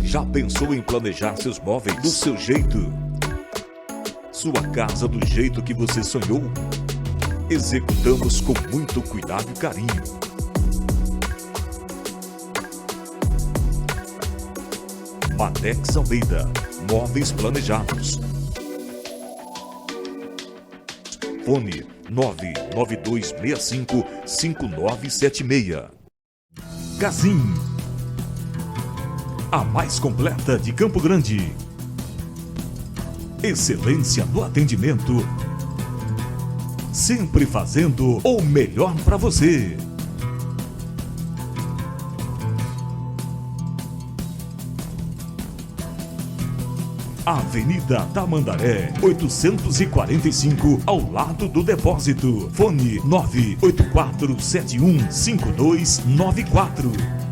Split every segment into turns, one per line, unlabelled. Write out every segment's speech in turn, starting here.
Já pensou em planejar seus móveis do seu jeito? Sua casa do jeito que você sonhou? Executamos com muito cuidado e carinho. Madex Almeida, móveis planejados. Fone 992655976. Gazin, a mais completa de Campo Grande. Excelência no atendimento, sempre fazendo o melhor para você. Avenida Tamandaré, 845, ao lado do depósito. Fone 984715294.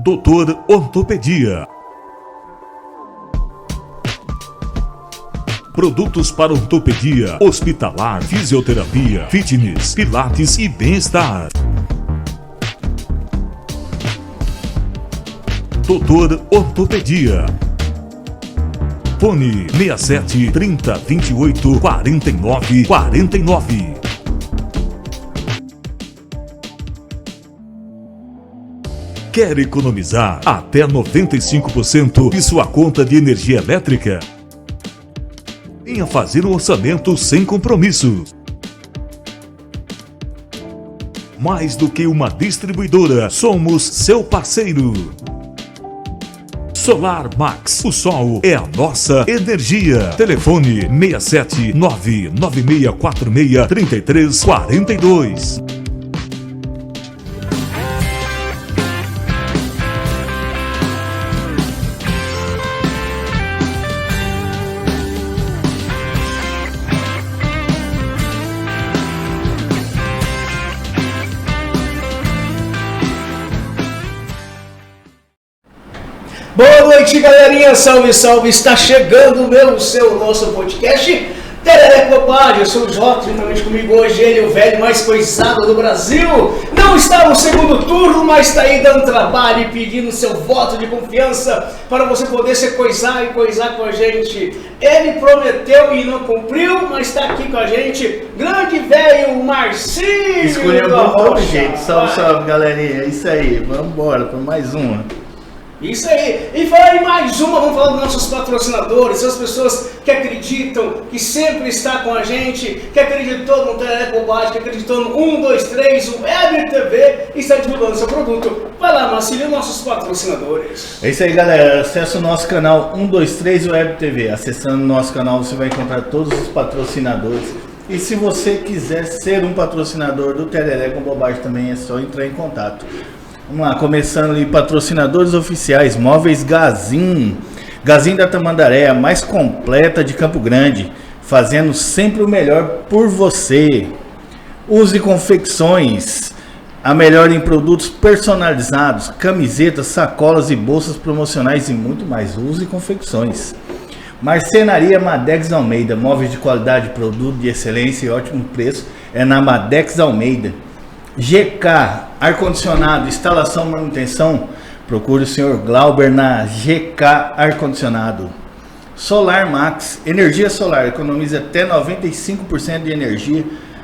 Doutor Ortopedia. Produtos para ortopedia, hospitalar, fisioterapia, fitness, pilates e bem-estar. Doutor Ortopedia. Fone 67 30 28 49 49. Quer economizar até 95% de sua conta de energia elétrica? Venha fazer um orçamento sem compromisso. Mais do que uma distribuidora, somos seu parceiro. Solar Max, o sol é a nossa energia. Telefone 67 99646 3342.
Boa noite, galerinha, salve, salve, está chegando o nosso podcast Tereré Bobagem. Eu sou o Jota, juntamente comigo hoje ele, o velho mais coisado do Brasil. Não está no segundo turno, mas está aí dando trabalho e pedindo seu voto de confiança para você poder se coisar e coisar com a gente. Ele prometeu e não cumpriu, mas está aqui com a gente, grande velho Marcinho.
Escolheu bom nome, gente. Salve, salve, galerinha. É isso aí, vamos embora para mais uma.
Isso aí, e falar em mais uma, vamos falar dos nossos patrocinadores, as pessoas que acreditam, que sempre está com a gente, que acreditou no Tereré Bobagem, que acreditou no 123, o Web TV, e está divulgando seu produto. Vai lá, Marcílio, nossos patrocinadores.
É isso aí, galera, acesse o nosso canal 123 Web TV. Acessando o nosso canal você vai encontrar todos os patrocinadores. E se você quiser ser um patrocinador do Tereré com Bobagem também, é só entrar em contato. Vamos lá, começando ali, patrocinadores oficiais, Móveis Gazin. Gazin da Tamandaré, a mais completa de Campo Grande, fazendo sempre o melhor por você. Use Confecções, a melhor em produtos personalizados, camisetas, sacolas e bolsas promocionais e muito mais. Use Confecções. Marcenaria Madex Almeida, móveis de qualidade, produto de excelência e ótimo preço, é na Madex Almeida. GK, ar-condicionado, instalação e manutenção, procure o senhor Glauber na GK Ar-Condicionado. Solar Max, energia solar, economiza até 95% de energia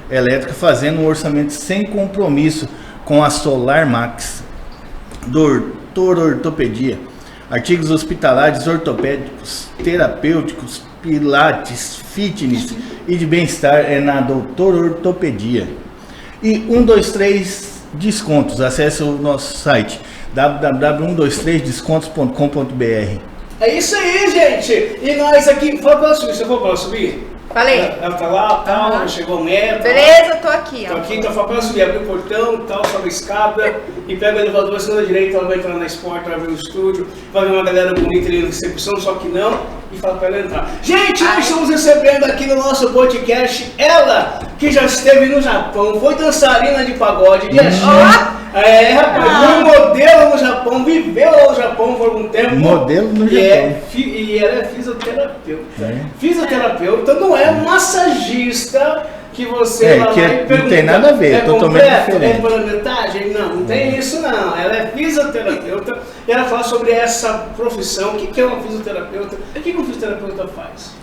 elétrica, fazendo um orçamento sem compromisso com a Solar Max. Doutor Ortopedia, artigos hospitalares, ortopédicos, terapêuticos, pilates, fitness e de bem-estar é na Doutor Ortopedia. E 123 Descontos, acesse o nosso site www.123descontos.com.br.
É isso aí, gente! E nós aqui, fala para subir, você for para subir?
Falei.
Ela tá lá, tal, chegou o neto.
Beleza, tô aqui.
Tô aqui, então fala pra ela subir, abre o portão, tal, sobe a escada e pega o elevador, segunda direita, ela vai entrar na Sport, vai ver o estúdio, vai ver uma galera bonita ali na recepção, só que não, e fala pra ela entrar. Gente, hoje estamos recebendo aqui no nosso podcast ela, que já esteve no Japão, foi dançarina de pagode, de axé. Rapaz, foi modelo no Japão, viveu lá no Japão por algum tempo.
Modelo no Japão.
E ela é fisioterapeuta. Fisioterapeuta não é massagista que você vai lá e pergunta.
Não tem nada a ver,
é
totalmente
completo,
diferente.
É pela metade? Não tem isso não. Ela é fisioterapeuta e ela fala sobre essa profissão. O que é uma fisioterapeuta? O que um fisioterapeuta faz?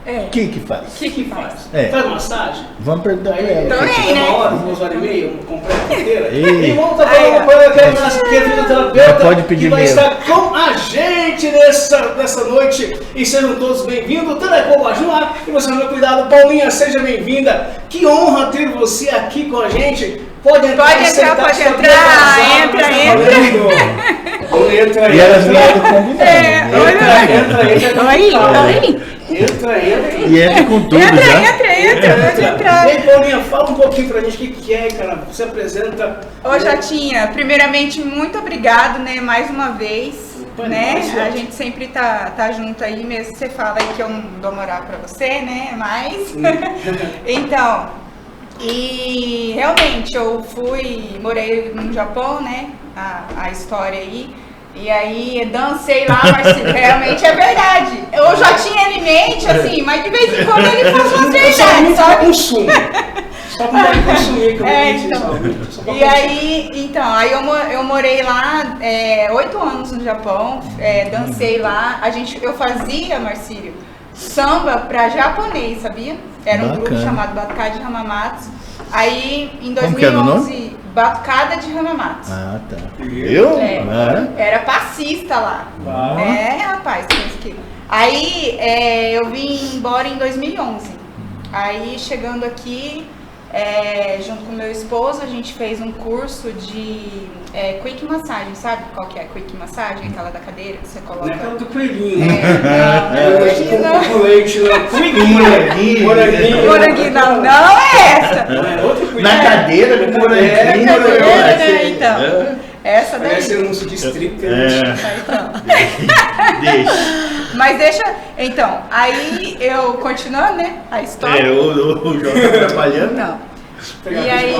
O que faz?
O que faz?
É.
Faz massagem?
Vamos perguntar pra ela.
Também, né?
Uma hora, 2 horas e meia, completa inteira.
Ei.
E vamos estar falando com ela, que é fisioterapeuta,
Pode pedir
que vai
mesmo.
estar com a gente nessa noite. E sejam todos bem-vindos. Telecom Bajua, e você, meu cuidado. Paulinha, seja bem-vinda. Que honra ter você aqui com a gente. Pode entrar, entra.
E elas vieram combinando.
Entra.
E entra com tudo já.
Entra.
Ei, Paulinha, fala um pouquinho pra gente o que é, cara. Você apresenta.
Ô, Jotinha, primeiramente, muito obrigado, né, mais uma vez, né, a gente sempre tá junto aí, mesmo que você fala aí que eu não dou moral pra você, né, mas, então, e realmente eu morei no Japão, né, a história aí, e aí dancei lá, mas realmente é verdade, eu já tinha em mente, assim, mas de vez em quando ele faz umas verdades, sabe?
Só pra consumir, que eu
então. E aí, aí eu morei lá 8 anos no Japão, dancei lá. Eu fazia, Marcílio, samba pra japonês, sabia? Era um grupo chamado Batucada de Hamamatsu. Aí, em 2011, Batucada de Hamamatsu.
Ah, tá. Eu?
Era passista lá. Rapaz, que... Aí, eu vim embora em 2011. Aí, chegando aqui... junto com meu esposo, a gente fez um curso de quick massagem, sabe qual que é quick massagem? Aquela da cadeira que você coloca...
Não é aquela do coelhinho, né?
Não,
Com leite, não.
moranguinho não é essa!
Na cadeira do moranguinho.
Então, essa daí.
Parece anúncio de stripper.
Então.
Deixa.
Mas deixa... Então, aí eu continuando, né, a história...
O João tá atrapalhando.
Não. E aí,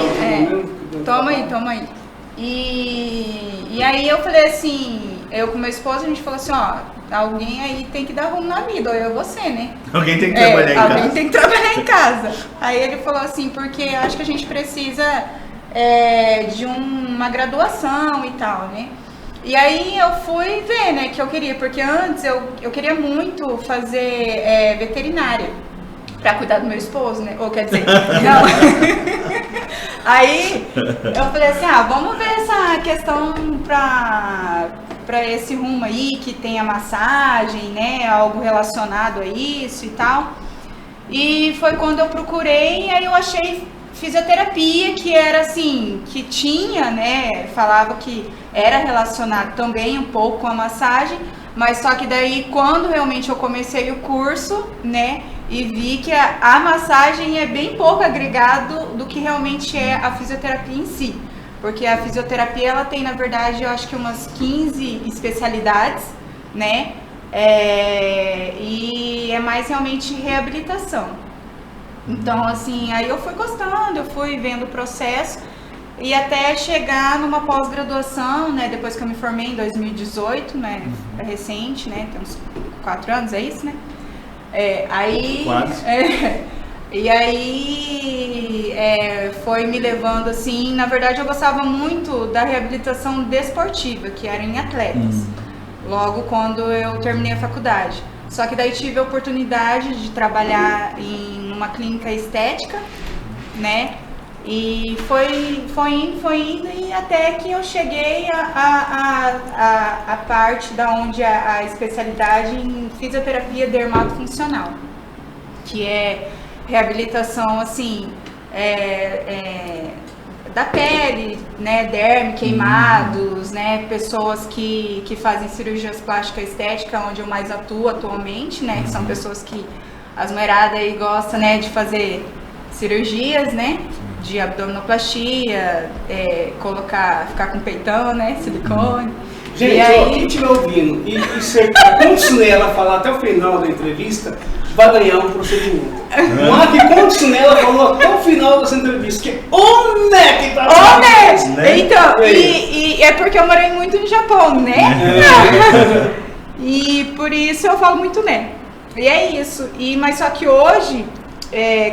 toma aí. E aí eu falei assim, eu com meu esposo, a gente falou assim, ó, alguém aí tem que dar rumo na vida, ou eu ou você, né?
Alguém tem que trabalhar em casa.
Alguém tem que trabalhar em casa. Aí ele falou assim, porque acho que a gente precisa de uma graduação e tal, né? E aí eu fui ver, né, que eu queria, porque antes eu queria muito fazer veterinária. Pra cuidar do meu esposo, né? Ou quer dizer, não. Aí eu falei assim, vamos ver essa questão pra esse rumo aí, que tem a massagem, né? Algo relacionado a isso e tal. E foi quando eu procurei, e aí eu achei fisioterapia, que era assim, que tinha, né? Falava que era relacionado também um pouco com a massagem, mas só que daí quando realmente eu comecei o curso, né? E vi que a massagem é bem pouco agregado do que realmente é a fisioterapia em si. Porque a fisioterapia, ela tem, na verdade, eu acho que umas 15 especialidades, né? E é mais realmente reabilitação. Então, assim, aí eu fui gostando, eu fui vendo o processo e até chegar numa pós-graduação, né? Depois que eu me formei em 2018, né? É recente, né? Tem uns 4 anos, é isso, né? Aí... E aí foi me levando assim, na verdade eu gostava muito da reabilitação desportiva, que era em atletas, logo quando eu terminei a faculdade. Só que daí tive a oportunidade de trabalhar em uma clínica estética, né? E foi indo e até que eu cheguei a parte da onde a especialidade em fisioterapia dermatofuncional, que é reabilitação assim da pele, né, derme, queimados, né, pessoas que fazem cirurgias plásticas estéticas, onde eu mais atuo atualmente, né, que são pessoas que as mulheradas aí gostam, né, de fazer cirurgias, né? De abdominoplastia, ficar com peitão, né? Silicone.
Gente,
e aí...
quem estiver ouvindo e continuar ela falar até o final da entrevista, vai ganhar um procedimento. Mas que continue ela falou até o final dessa entrevista, que o Mac tá
né? Então, e é porque eu morei muito no Japão, né? E por isso eu falo muito né. E é isso. Mas só que hoje,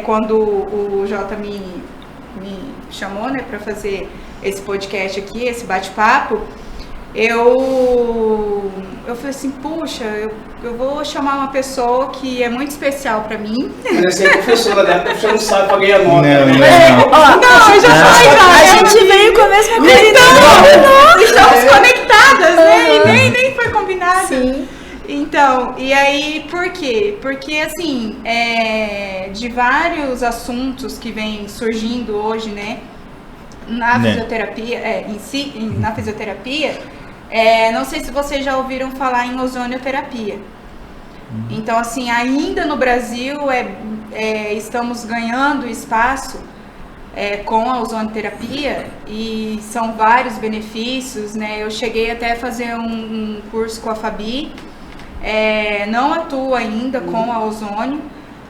quando o Jota me chamou, né, para fazer esse podcast aqui, esse bate-papo, eu falei assim, puxa, eu vou chamar uma pessoa que é muito especial pra mim.
Mas essa é a professora dela, a professora não sabe pra ganhar nota.
Não, eu já falei,
a gente veio com a mesma coisa.
Estamos conectadas, né? E nem foi combinado.
Sim.
Então, e aí, por quê? Porque, assim, de vários assuntos que vêm surgindo hoje, né, na fisioterapia, na fisioterapia, não sei se vocês já ouviram falar em ozonioterapia. Então, assim, ainda no Brasil, estamos ganhando espaço com a ozonioterapia e são vários benefícios, né? Eu cheguei até a fazer um curso com a Fabi, não atuo ainda com a ozônio,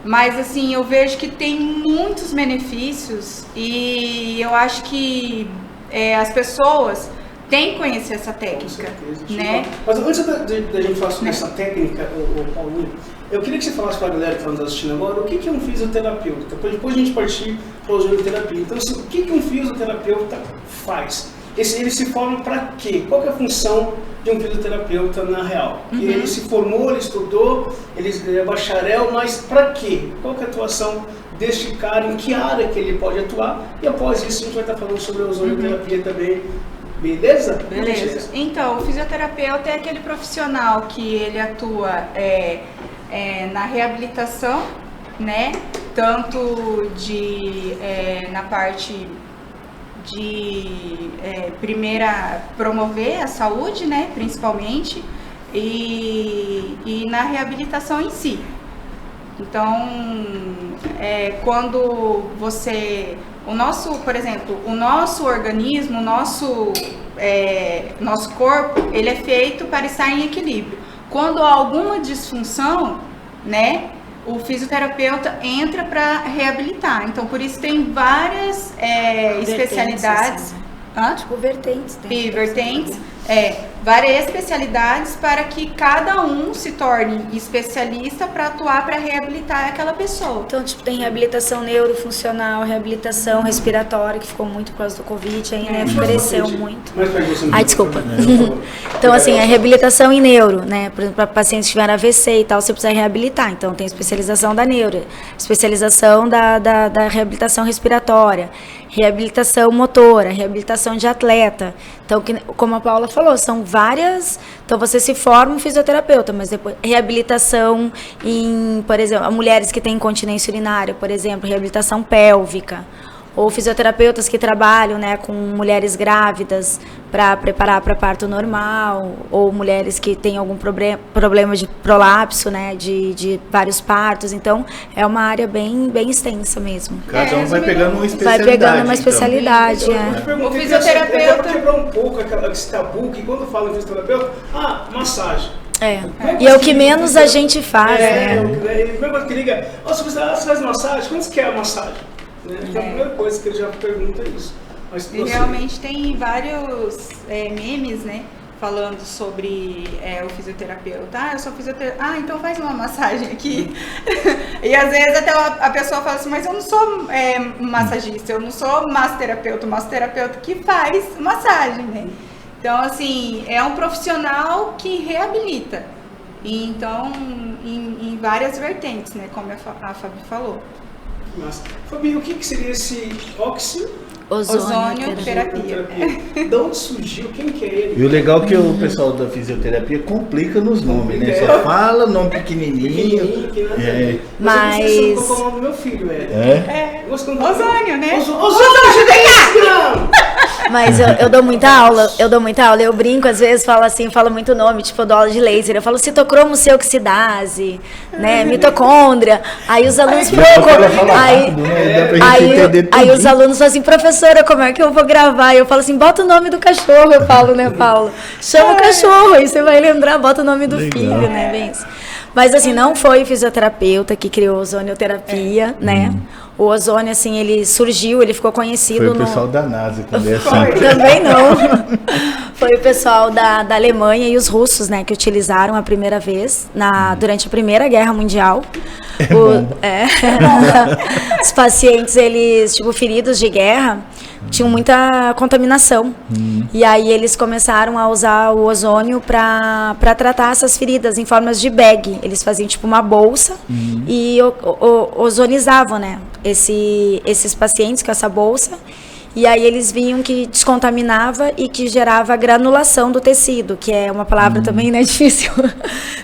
mas assim, eu vejo que tem muitos benefícios e eu acho que as pessoas têm que conhecer essa técnica, né?
Mas antes da gente falar sobre essa técnica, Paulinho, eu queria que você falasse para a galera que está nos assistindo agora o que é um fisioterapeuta, para depois a gente partir para a ozonioterapia. Então, assim, o que um fisioterapeuta faz? Ele se forma para quê? Qual que é a função de um fisioterapeuta na real? Ele se formou, ele estudou, ele é bacharel, mas para quê? Qual que é a atuação deste cara, em que área que ele pode atuar? E após isso a gente vai estar falando sobre a ozonioterapia também. Beleza?
Beleza. Então, o fisioterapeuta é aquele profissional que ele atua na reabilitação, né? Tanto na parte de primeira promover a saúde, né, principalmente, e na reabilitação em si. Então, quando por exemplo, o nosso organismo, o nosso corpo, ele é feito para estar em equilíbrio. Quando há alguma disfunção, né, o fisioterapeuta entra para reabilitar. Então, por isso tem várias especialidades.
Tipo, vertentes.
E vertentes. Várias especialidades para que cada um se torne especialista para atuar, para reabilitar aquela pessoa.
Então, tipo, tem reabilitação neurofuncional, reabilitação respiratória, que ficou muito por causa do Covid aí, né? Cresceu muito. Ai, desculpa. Então, assim, a reabilitação em neuro, né? Por exemplo, para pacientes que tiveram AVC e tal, você precisa reabilitar. Então, tem especialização da neuro, especialização da reabilitação respiratória, reabilitação motora, reabilitação de atleta. Então, como a Paula falou, são várias. Então, você se forma um fisioterapeuta, mas depois reabilitação em, por exemplo, mulheres que têm incontinência urinária, por exemplo, reabilitação pélvica. Ou fisioterapeutas que trabalham, né, com mulheres grávidas para preparar para parto normal, ou mulheres que têm algum problema de prolapso, né, de vários partos. Então, é uma área bem extensa mesmo.
Cada um vai pegando uma especialidade.
Vai pegando uma especialidade,
O fisioterapeuta... Para quebrar um pouco esse tabu, que quando fala em fisioterapeuta, massagem.
E é o que menos a gente faz, né?
Primeiro que liga, você faz massagem? Quanto que é a massagem? Então, a primeira coisa que ele já pergunta é isso. Mas
e realmente tem vários memes, né? Falando sobre o fisioterapeuta. Eu sou fisioterapeuta. Então faz uma massagem aqui. E às vezes até a pessoa fala assim, mas eu não sou massagista, eu não sou massoterapeuta. O massoterapeuta que faz massagem, né? Então, assim, é um profissional que reabilita. E, então, em várias vertentes, né? Como a Fabi falou.
Mas, Fabi, o que seria esse
ozonioterapia?
De onde surgiu? Quem que é ele?
E o legal é que o pessoal da fisioterapia complica nos nomes, né? Só fala nome pequenininho.
Mas...
Eu não sei o nome do meu filho,
Ozônio, né?
Ozônio, vem cá!
Mas eu dou muita aula, eu brinco, às vezes falo muito nome, tipo, eu dou aula de laser, eu falo citocromo C oxidase, né, mitocôndria, aí os alunos aí os alunos falam assim, professora, como é que eu vou gravar? E eu falo assim, bota o nome do cachorro, eu falo, né, Paulo? Chama o cachorro, aí você vai lembrar, bota o nome do filho, né, bem isso. Mas assim, não foi o fisioterapeuta que criou a ozonioterapia, né? O ozônio, assim, ele surgiu, ele ficou conhecido.
Foi o pessoal da NASA que começou.
Também não. Foi o pessoal da Alemanha e os russos, né, que utilizaram a primeira vez durante a Primeira Guerra Mundial. Os pacientes, eles, tipo, feridos de guerra, tinham muita contaminação. E aí eles começaram a usar o ozônio para tratar essas feridas em formas de bag. Eles faziam tipo uma bolsa e ozonizavam, né, esses pacientes com essa bolsa. E aí eles viam que descontaminava e que gerava granulação do tecido, que é uma palavra também, né, difícil.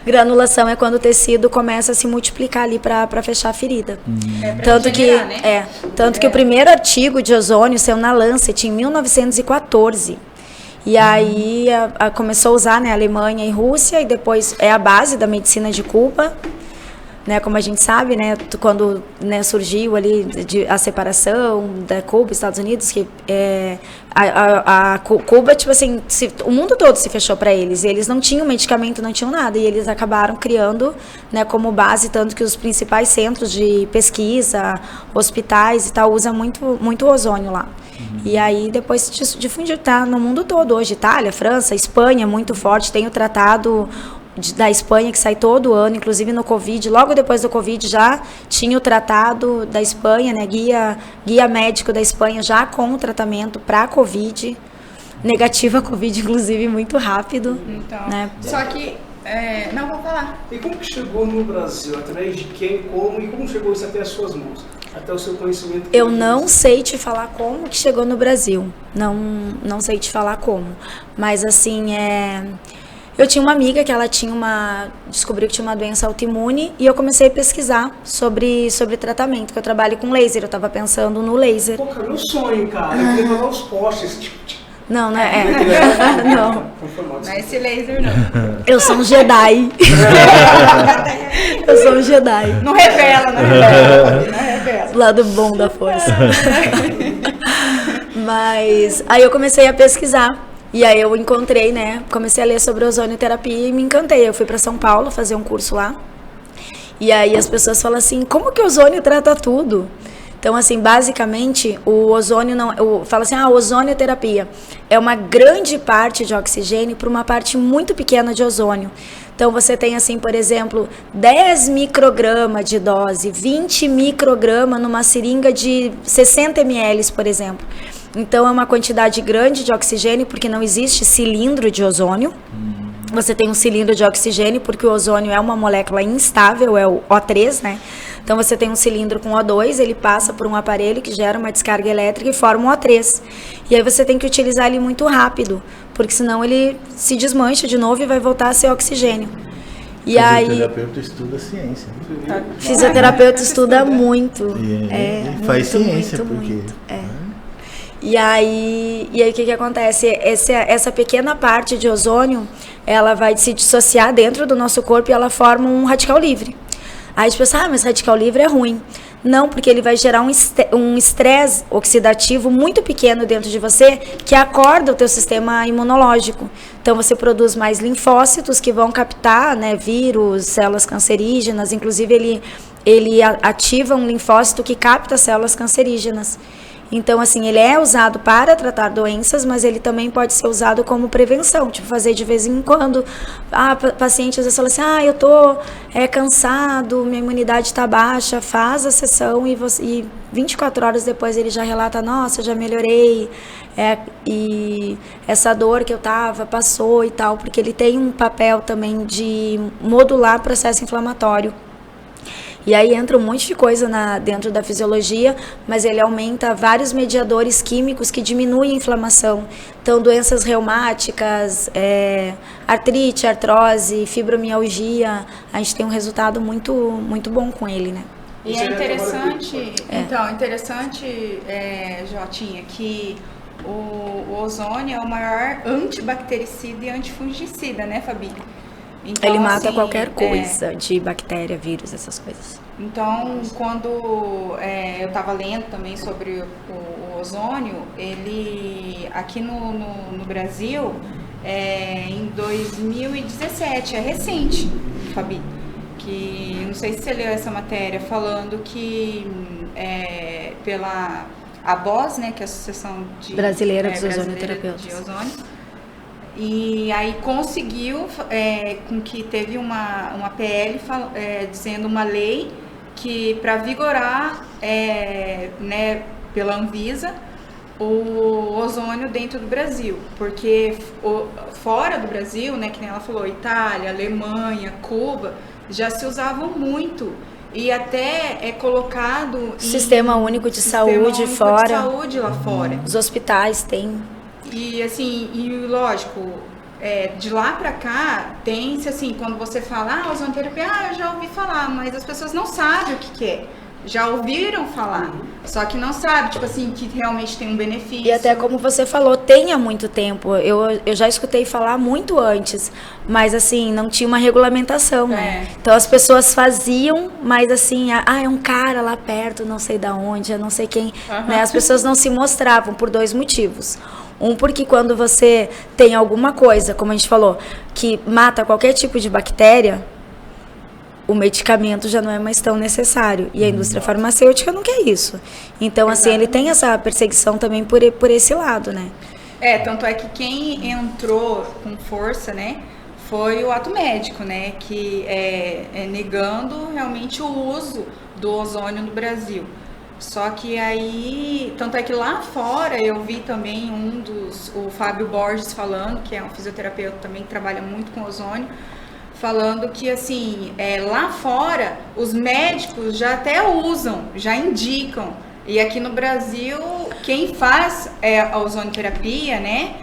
Granulação é quando o tecido começa a se multiplicar ali para fechar a ferida. Tanto que o primeiro artigo de ozônio saiu na Lancet em 1914. E aí começou a usar, né, Alemanha e Rússia, e depois é a base da medicina de Cuba. Né, como a gente sabe, né, quando, né, surgiu ali a separação da Cuba e Estados Unidos, que Cuba, tipo assim, o mundo todo se fechou para eles, e eles não tinham medicamento, não tinham nada, e eles acabaram criando, né, como base, tanto que os principais centros de pesquisa, hospitais e tal, usam muito ozônio lá. E aí depois se difundiu, tá no mundo todo hoje, Itália, França, Espanha, muito forte, tem o tratado da Espanha que sai todo ano, inclusive no Covid, logo depois do Covid já tinha o tratado da Espanha, né, guia médico da Espanha já com o tratamento para Covid, negativa a Covid, inclusive, muito rápido.
Então,
né?
Só que, não vou falar.
E como que chegou no Brasil? Através de quem, como e como chegou isso até as suas mãos? Até o seu conhecimento?
Eu não sei te falar como que chegou no Brasil, não sei te falar como, mas assim, eu tinha uma amiga que ela descobriu que tinha uma doença autoimune e eu comecei a pesquisar sobre tratamento, que eu trabalho com laser, eu tava pensando no laser.
Pô, cara, meu sonho, cara, eu queria levar os postes.
Não, né? Não.
Não é esse laser, não.
Eu sou um Jedi. Eu sou um Jedi.
Não revela, não revela.
Lado bom da força. Mas aí eu comecei a pesquisar. E aí eu encontrei, né, comecei a ler sobre ozonioterapia e me encantei. Eu fui para São Paulo fazer um curso lá. E aí as pessoas falam assim, como que o ozônio trata tudo? Então, assim, basicamente, o ozônio fala assim, ozonioterapia é uma grande parte de oxigênio para uma parte muito pequena de ozônio. Então, você tem, assim, por exemplo, 10 microgramas de dose, 20 microgramas numa seringa de 60 ml, por exemplo. Então, é uma quantidade grande de oxigênio, porque não existe cilindro de ozônio. Você tem um cilindro de oxigênio, porque o ozônio é uma molécula instável, é o O3, né? Então, você tem um cilindro com O2, ele passa por um aparelho que gera uma descarga elétrica e forma um O3. E aí você tem que utilizar ele muito rápido, porque senão ele se desmancha de novo e vai voltar a ser oxigênio. E aí,
fisioterapeuta estuda ciência.
Fisioterapeuta estuda muito.
Faz ciência, porque...
E aí o que acontece? Essa pequena parte de ozônio, ela vai se dissociar dentro do nosso corpo e ela forma um radical livre. Aí a gente pensa, mas radical livre é ruim. Não, porque ele vai gerar um estresse oxidativo muito pequeno dentro de você que acorda o teu sistema imunológico. Então você produz mais linfócitos que vão captar, né, vírus, células cancerígenas. Inclusive ele ativa um linfócito que capta células cancerígenas. Então, assim, ele é usado para tratar doenças, mas ele também pode ser usado como prevenção, tipo, fazer de vez em quando. Paciente às vezes fala assim, eu tô cansado, minha imunidade está baixa, faz a sessão e 24 horas depois ele já relata, nossa, já melhorei, e essa dor que eu tava passou e tal, porque ele tem um papel também de modular processo inflamatório. E aí entra um monte de coisa dentro da fisiologia, mas ele aumenta vários mediadores químicos que diminuem a inflamação. Então, doenças reumáticas, artrite, artrose, fibromialgia, a gente tem um resultado muito, muito bom com ele, né?
E é interessante, Jotinha, que o ozônio é o maior antibactericida e antifungicida, né, Fabi? Então,
ele mata
assim,
qualquer coisa de bactéria, vírus, essas coisas.
Então, quando eu estava lendo também sobre o ozônio, ele aqui no Brasil, em 2017, é recente, Fabi, que não sei se você leu essa matéria, falando que pela ABOS, né, que é a Associação
Brasileira dos Ozonioterapeutas.
de Ozônio, e aí conseguiu, com que teve uma PL dizendo uma lei que para vigorar, né, pela Anvisa, o ozônio dentro do Brasil, porque fora do Brasil, né, que nem ela falou, Itália, Alemanha, Cuba, já se usavam muito. E até é colocado
Sistema Único de Saúde fora.
De saúde lá fora.
Os hospitais têm.
E assim, lógico, de lá pra cá, tem-se assim, quando você fala, ozonioterapia, eu já ouvi falar, mas as pessoas não sabem o que é. Já ouviram falar, só que não sabem, tipo assim, que realmente tem um benefício.
E até como você falou, tem há muito tempo. Eu já escutei falar muito antes, mas assim, não tinha uma regulamentação, né? Então as pessoas faziam, mas assim, é um cara lá perto, não sei da onde, não sei quem, né? As pessoas não se mostravam por 2 motivos. Um, porque quando você tem alguma coisa, como a gente falou, que mata qualquer tipo de bactéria, o medicamento já não é mais tão necessário. E a indústria farmacêutica não quer isso. Então, assim, ele tem essa perseguição também por esse lado, né?
Tanto é que quem entrou com força, né, foi o ato médico, né, que negando realmente o uso do ozônio no Brasil. Só que aí, tanto é que lá fora eu vi também o Fábio Borges falando, que é um fisioterapeuta também que trabalha muito com ozônio, falando que assim, lá fora os médicos já até usam, já indicam. E aqui no Brasil, quem faz a ozonioterapia, né,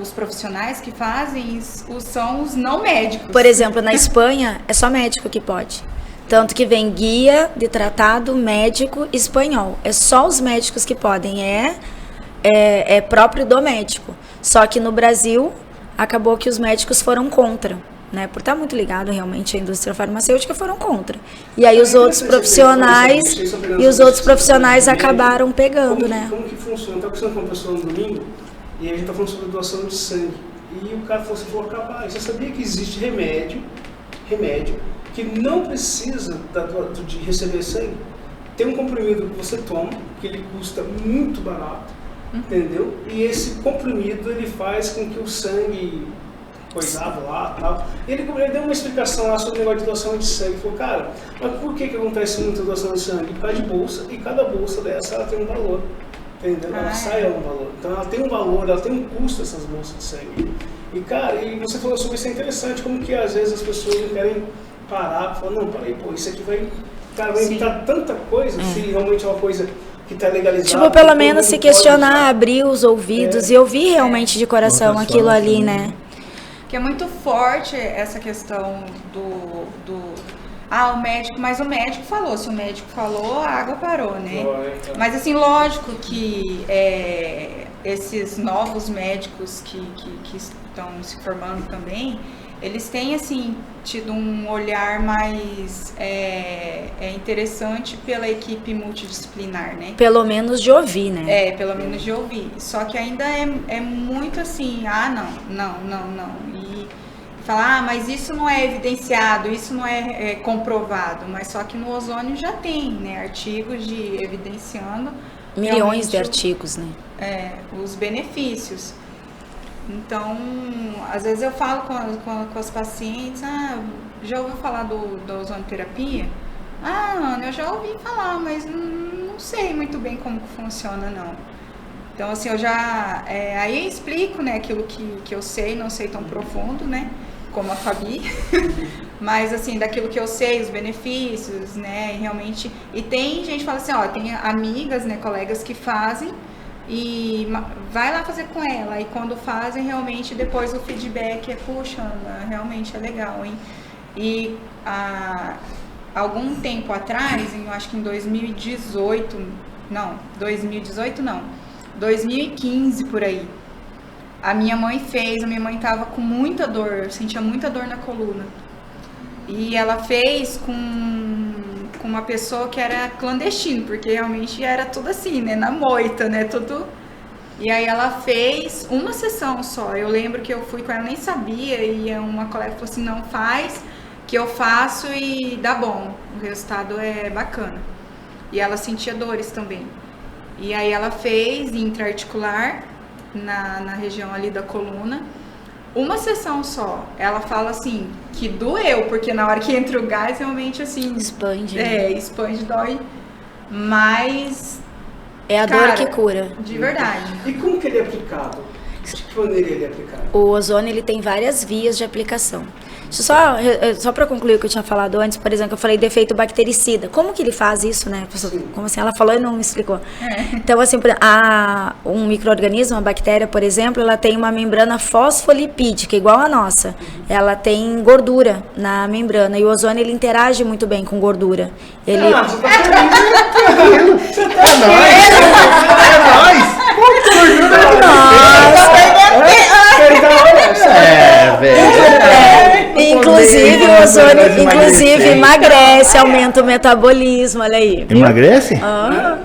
os profissionais que fazem são os não médicos.
Por exemplo, na Espanha é só médico que pode. Tanto que vem guia de tratado médico espanhol. É só os médicos que podem, é próprio do médico. Só que no Brasil, acabou que os médicos foram contra, né? Por estar muito ligado realmente à indústria farmacêutica, foram contra. E aí os outros profissionais acabaram pegando, né?
Como que funciona? Eu estava conversando com uma pessoa no domingo, e a gente está falando sobre doação de sangue. E o cara falou assim, rapaz, você sabia que existe remédio que não precisa de receber sangue? Tem um comprimido que você toma, que ele custa muito barato, entendeu? E esse comprimido, ele faz com que o sangue coisado lá e tal. Ele deu uma explicação lá sobre o negócio de doação de sangue. Ele falou, cara, mas por que acontece muita doação de sangue? Por causa de bolsa, e cada bolsa dessa, ela tem um valor, entendeu? Ela sai um valor. Então ela tem um valor, ela tem um custo, essas bolsas de sangue. E cara, e você falou sobre isso, é interessante, como que às vezes as pessoas não querem parar, falar, não, peraí, isso aqui vai evitar tanta coisa, se realmente é uma coisa que está legalizada.
Tipo, pelo menos se questionar, abrir os ouvidos e ouvir realmente de coração aquilo ali, né?
Que é muito forte essa questão o médico, mas o médico falou, se o médico falou, a água parou, né? Mas assim, lógico que esses novos médicos que estão se formando também, eles têm, assim, tido um olhar mais interessante pela equipe multidisciplinar, né?
Pelo menos de ouvir, né?
Pelo menos de ouvir. Só que ainda é muito assim, não. E falar, mas isso não é evidenciado, isso não é comprovado. Mas só que no ozônio já tem, né? Artigos evidenciando...
Milhões de artigos, né?
Os benefícios. Então, às vezes eu falo com as pacientes, já ouviu falar da ozonioterapia? Ana, eu já ouvi falar, mas não sei muito bem como que funciona, não. Então, assim, eu já... aí eu explico, né, aquilo que eu sei, não sei tão profundo, né, como a Fabi, mas, assim, daquilo que eu sei, os benefícios, né, realmente... E tem gente que fala assim, tem amigas, né, colegas que fazem, e vai lá fazer com ela, e quando fazem, realmente, depois o feedback puxa, Ana, realmente é legal, hein? E algum tempo atrás, eu acho que em 2018 não, 2015 por aí. A minha mãe tava com muita dor, sentia muita dor na coluna. E ela fez com uma pessoa que era clandestino, porque realmente era tudo assim, né, na moita, né, tudo. E aí ela fez uma sessão só. Eu lembro que eu fui com ela, nem sabia, e uma colega falou assim, não faz, que eu faço e dá bom, o resultado é bacana. E ela sentia dores também. E aí ela fez intra-articular na região ali da coluna, uma sessão só. Ela fala assim, que doeu, porque na hora que entra o gás, realmente assim...
Expande.
Expande, dói. Mas...
É a dor que cura.
De verdade.
E como que ele é aplicado? De que maneira ele é aplicado?
O ozônio, ele tem várias vias de aplicação. Só para concluir o que eu tinha falado antes, por exemplo, eu falei de efeito bactericida. Como que ele faz isso, né? Como assim? Ela falou e não me explicou. Então, assim, um micro-organismo, uma bactéria, por exemplo, ela tem uma membrana fosfolipídica, igual a nossa. Ela tem gordura na membrana e o ozônio, ele interage muito bem com gordura. Ele...
É nóis!
Inclusive, o ozônio emagrece, aumenta o metabolismo, olha aí.
Emagrece?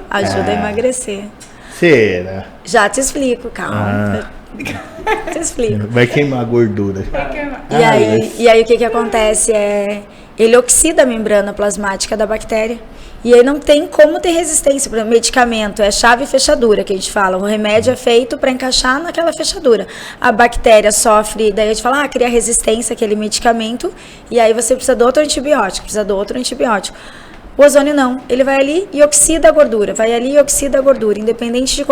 Ajuda a emagrecer.
Será?
Já te explico, calma. Te explico.
Vai queimar a gordura.
E aí o que acontece ele oxida a membrana plasmática da bactéria. E aí não tem como ter resistência. Por exemplo, medicamento é chave e fechadura, que a gente fala. O remédio é feito para encaixar naquela fechadura. A bactéria sofre, daí a gente fala, cria resistência àquele medicamento, e aí você precisa de outro antibiótico, O ozônio não, ele vai ali e oxida a gordura, independente de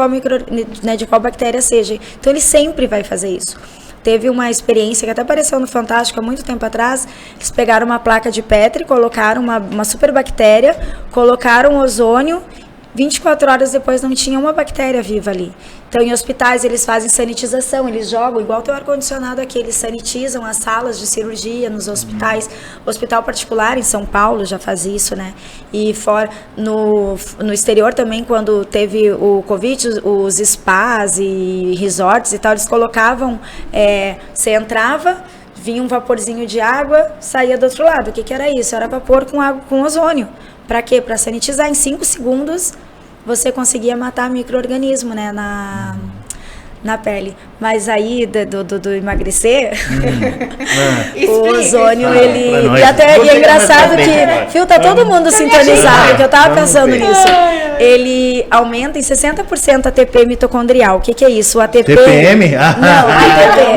qual bactéria seja. Então ele sempre vai fazer isso. Teve uma experiência que até apareceu no Fantástico há muito tempo atrás. Eles pegaram uma placa de Petri, colocaram uma superbactéria, colocaram ozônio, 24 horas depois não tinha uma bactéria viva ali. Então, em hospitais, eles fazem sanitização, eles jogam, igual tem o ar-condicionado aqui, eles sanitizam as salas de cirurgia nos hospitais. O hospital particular em São Paulo já faz isso, né? E no exterior também, quando teve o Covid, os spas e resorts e tal, eles colocavam, você entrava, vinha um vaporzinho de água, saía do outro lado. O que era isso? Era vapor com água com ozônio. Para quê? Para sanitizar. Em 5 segundos você conseguia matar micro-organismo, né, na pele. Mas aí do emagrecer, o ozônio, ele... E é engraçado que, Fio, tá todo mundo sintonizado, que eu tava pensando nisso. Ele aumenta em 60% a ATP mitocondrial. O que é isso? O ATP...
TPM?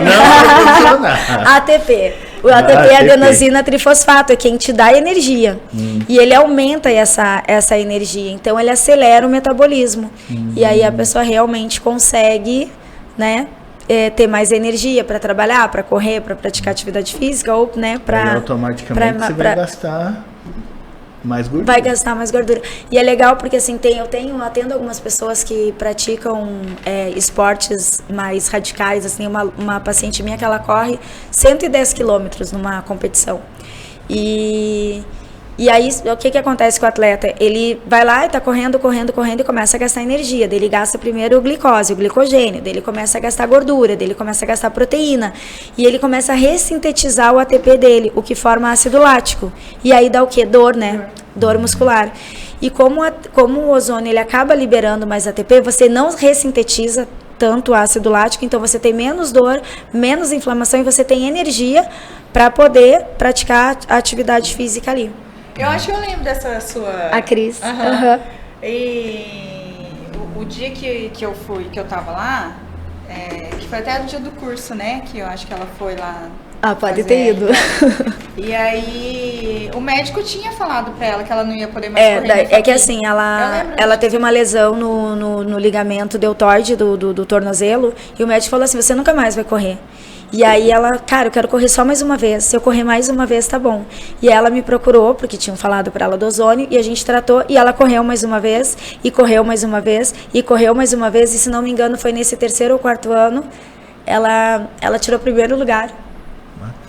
Não, ATP. O ATP é adenosina trifosfato, é quem te dá energia. E ele aumenta essa energia. Então, ele acelera o metabolismo. E aí, a pessoa realmente consegue, né, ter mais energia para trabalhar, para correr, para praticar atividade física ou, né, para...
automaticamente você vai gastar mais gordura.
Vai gastar mais gordura. E é legal porque, assim, eu atendo algumas pessoas que praticam esportes mais radicais, assim, uma paciente minha que ela corre 110 quilômetros numa competição. E aí, o que acontece com o atleta? Ele vai lá e tá correndo e começa a gastar energia. Daí ele gasta primeiro o glicose, o glicogênio. Daí ele começa a gastar gordura, daí ele começa a gastar proteína. E ele começa a ressintetizar o ATP dele, o que forma ácido lático. E aí dá o quê? Dor, né? Dor muscular. E como o ozônio ele acaba liberando mais ATP, você não ressintetiza tanto ácido lático, então você tem menos dor, menos inflamação e você tem energia para poder praticar a atividade física ali.
Eu acho que eu lembro dessa sua...
A Cris.
E o dia que eu tava lá, que foi até o dia do curso, né? Que eu acho que ela foi lá...
Pode ter ido.
E aí, o médico tinha falado pra ela que ela não ia poder mais correr.
É que assim, ela teve uma lesão no ligamento deltoide do tornozelo, e o médico falou assim, você nunca mais vai correr. E aí ela, cara, eu quero correr só mais uma vez. Se eu correr mais uma vez, tá bom. E ela me procurou, porque tinham falado pra ela do ozônio, e a gente tratou, e ela correu mais uma vez, e correu mais uma vez, e correu mais uma vez, e se não me engano foi nesse 3º ou 4º ano, ela tirou o 1º lugar.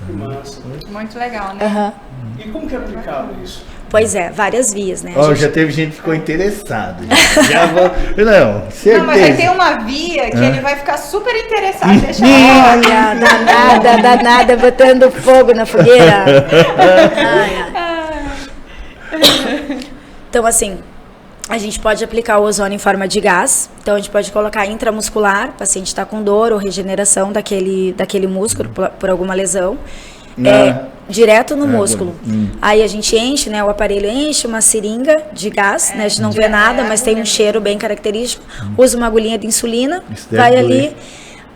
Massa.
Muito legal, né?
E como que é aplicado isso?
Pois é, várias vias, né?
Já teve gente que ficou interessada. Não, certeza.
Não, mas vai ter uma via que ele vai ficar super interessado.
Olha, danada, botando fogo na fogueira. Então, assim, a gente pode aplicar o ozônio em forma de gás. Então, a gente pode colocar intramuscular, o paciente está com dor ou regeneração daquele músculo por alguma lesão. Direto no músculo. Aí a gente enche, né? O aparelho enche uma seringa de gás, né? A gente não vê nada, mas tem um cheiro bem característico. Usa uma agulhinha de insulina, vai ali.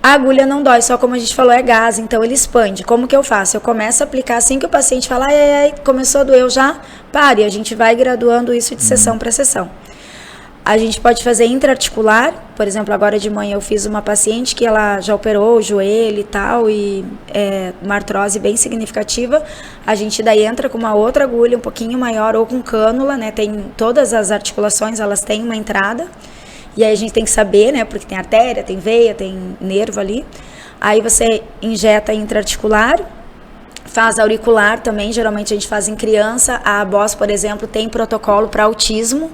A agulha não dói, só como a gente falou, é gás, então ele expande. Como que eu faço? Eu começo a aplicar assim que o paciente fala, ai, começou a doer, eu já pare. A gente vai graduando isso de sessão para sessão. A gente pode fazer intraarticular, por exemplo, agora de manhã eu fiz uma paciente que ela já operou o joelho e tal, e uma artrose bem significativa. A gente daí entra com uma outra agulha um pouquinho maior ou com cânula, né? Tem todas as articulações, elas têm uma entrada. E aí a gente tem que saber, né? Porque tem artéria, tem veia, tem nervo ali. Aí você injeta intraarticular, faz auricular também, geralmente a gente faz em criança. A ABOS, por exemplo, tem protocolo para autismo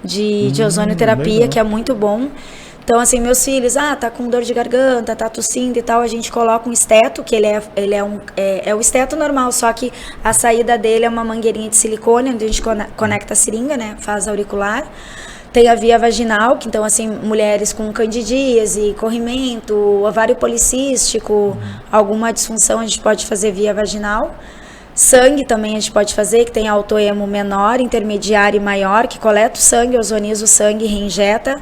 de ozonioterapia, legal, que é muito bom. Então, assim, meus filhos, tá com dor de garganta, tá tossindo e tal, a gente coloca um esteto, que ele é o esteto normal, só que a saída dele é uma mangueirinha de silicone, onde a gente conecta a seringa, né? Faz auricular. Tem a via vaginal, que então, assim, mulheres com candidíase, corrimento, ovário policístico, alguma disfunção, a gente pode fazer via vaginal. Sangue também a gente pode fazer, que tem autoemo menor, intermediário e maior, que coleta o sangue, ozoniza o sangue e reinjeta.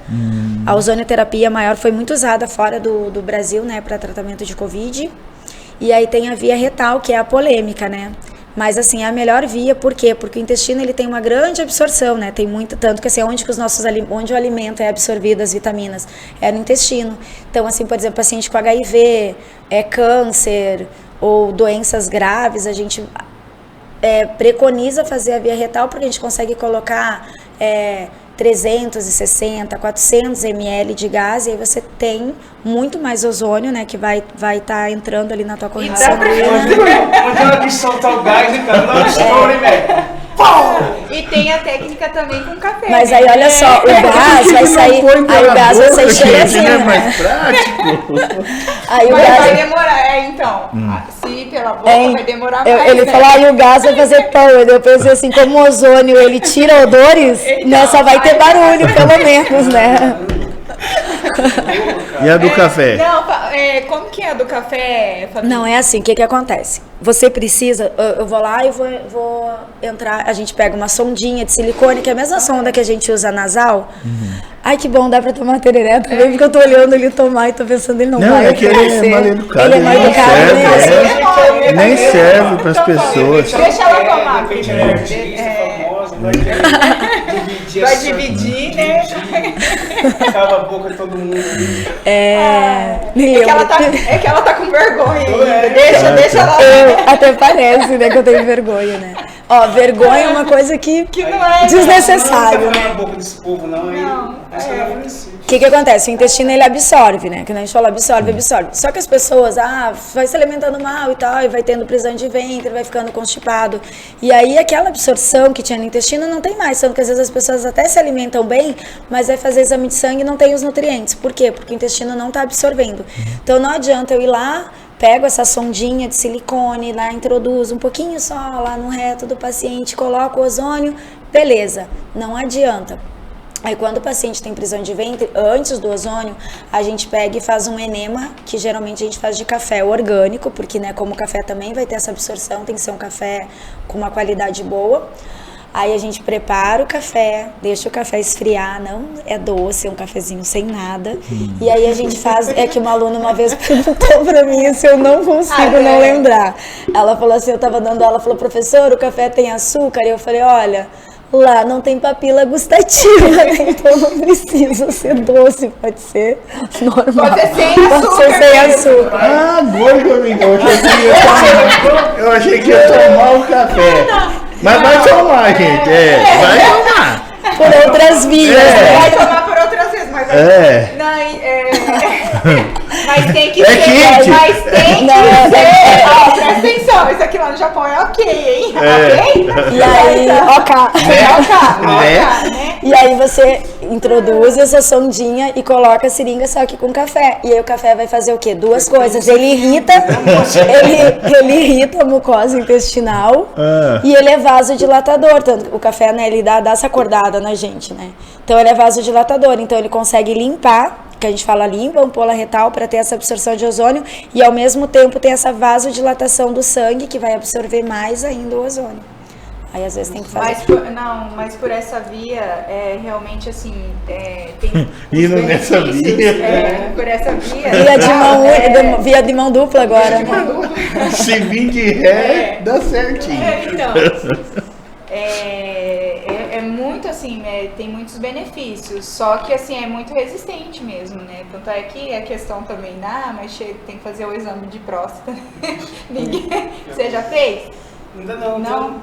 A ozonioterapia maior foi muito usada fora do Brasil, né, para tratamento de Covid. E aí tem a via retal, que é a polêmica, né? Mas, assim, é a melhor via, por quê? Porque o intestino, ele tem uma grande absorção, né? Tem muito, tanto que, assim, onde o alimento é absorvido, as vitaminas, é no intestino. Então, assim, por exemplo, paciente com HIV, câncer ou doenças graves, a gente preconiza fazer a via retal, porque a gente consegue colocar 360, 400 ml de gás, e aí você tem muito mais ozônio, né, que vai estar entrando ali na tua corrente sanguínea.
Quando ela quis soltar o gás, cara, não estoure, velho.
E tem a técnica também com café.
Mas aí, olha só, o gás vai sair, aí o gás vai sair cheio assim,
é mais prático.
Aí
mas vai demorar, então. Se pela boca vai demorar mais.
Ele falou, aí o gás vai fazer pão. Eu pensei assim, como o ozônio, ele tira odores, né, só vai ter barulho, pelo menos, né?
E a do café?
Não, como que é a do café, Fabi?
Não, é assim, o que acontece? Você precisa, eu vou lá e vou entrar, a gente pega uma sondinha de silicone, que é a mesma sonda que a gente usa nasal. Ai, que bom, dá pra tomar tereré também, porque eu tô olhando ele tomar e tô pensando, ele não vai
que ele é mal educado,
ele é mal educado,
né? Nem serve pras pessoas.
Deixa ela tomar. Vai dividir, né?
Cala a boca de todo mundo.
É que ela tá com vergonha ainda. Deixa ela.
Até parece, né, que eu tenho vergonha, né? Ó, vergonha é uma coisa que
não é
desnecessário,
né?
né?
Não na boca desse povo, não.
O que acontece? O intestino, ele absorve, né? Que a gente fala, absorve. Só que as pessoas, vai se alimentando mal e tal, e vai tendo prisão de ventre, vai ficando constipado. E aí, aquela absorção que tinha no intestino não tem mais. Tanto que às vezes as pessoas até se alimentam bem, mas vai fazer exame de sangue e não tem os nutrientes. Por quê? Porque o intestino não está absorvendo. Então, não adianta eu ir lá, pego essa sondinha de silicone, lá introduzo um pouquinho só lá no reto do paciente, coloco o ozônio, beleza, não adianta. Aí quando o paciente tem prisão de ventre, antes do ozônio, a gente pega e faz um enema, que geralmente a gente faz de café orgânico, porque, né, como o café também vai ter essa absorção, tem que ser um café com uma qualidade boa. Aí a gente prepara o café, deixa o café esfriar, não é doce, é um cafezinho sem nada. E aí a gente faz, que uma aluna uma vez perguntou pra mim se eu não consigo não lembrar. Ela falou assim, eu tava dando aula, falou, professor, o café tem açúcar? E eu falei, olha, lá não tem papila gustativa, né? Então não precisa ser doce, pode ser normal.
Pode ser sem açúcar.
Pode ser sem açúcar.
Agora que eu me engano, eu achei que ia tomar o café. Mas vai tomar, gente. Vai tomar.
Por outras vias.
Vai tomar por outras vezes, mas Mas tem que
É
ser.
quente.
Mas tem que ser. Ó, presta atenção, isso aqui lá no Japão é ok, hein? Ok?
E aí,
né?
E aí você introduz essa sondinha e coloca a seringa só que com café. E aí o café vai fazer o quê? Duas coisas. Ele irrita a mucosa intestinal e ele é vasodilatador. Tanto o café, né, ele dá essa acordada na gente, né? Então ele é vasodilatador, então ele consegue limpar, que a gente fala limpa a ampola retal para ter essa absorção de ozônio e ao mesmo tempo tem essa vasodilatação do sangue que vai absorver mais ainda o ozônio. Aí às vezes tem que fazer.
Mas por essa via, realmente assim, tem.
Indo nessa via.
Por essa via.
Via de mão dupla agora.
Se vir de ré, dá certinho.
Então. É muito assim, tem muitos benefícios, só que assim, é muito resistente mesmo, né? Tanto é que a questão também mas tem que fazer o exame de próstata. Você já fez?
Ainda não.
Não?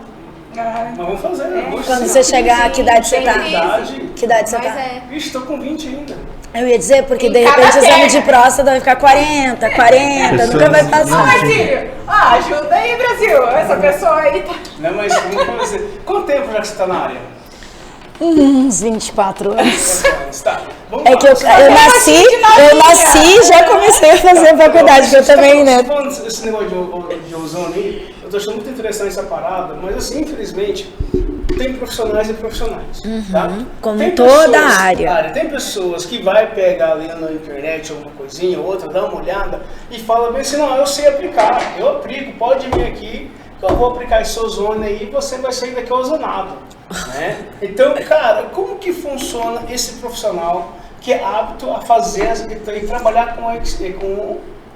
Mas vamos fazer.
Quando você chegar, que idade você tá? Que idade você tá?
Ixi, tô com 20 ainda.
Eu ia dizer, porque de repente o exame de próstata vai ficar 40, nunca vai passar.
Marcílio, ajuda aí, Brasil. Essa pessoa aí tá.
Não, mas vamos fazer. Quanto tempo já que você tá na área?
Uns 24 anos.
Tá.
É que eu nasci e já comecei a fazer faculdade, que eu também, né?
Falando esse negócio de ozônio aí, eu tô achando muito interessante essa parada, mas assim, infelizmente, tem profissionais e profissionais, tá?
Como
tem
toda a área.
Tem pessoas que vai pegar ali na internet alguma coisinha, outra, dá uma olhada e fala bem assim, não, eu sei aplicar, eu aplico, pode vir aqui, que eu vou aplicar esse ozônio aí e você vai sair daqui ozonado, né? Então, cara, como que funciona esse profissional que é apto a fazer e trabalhar com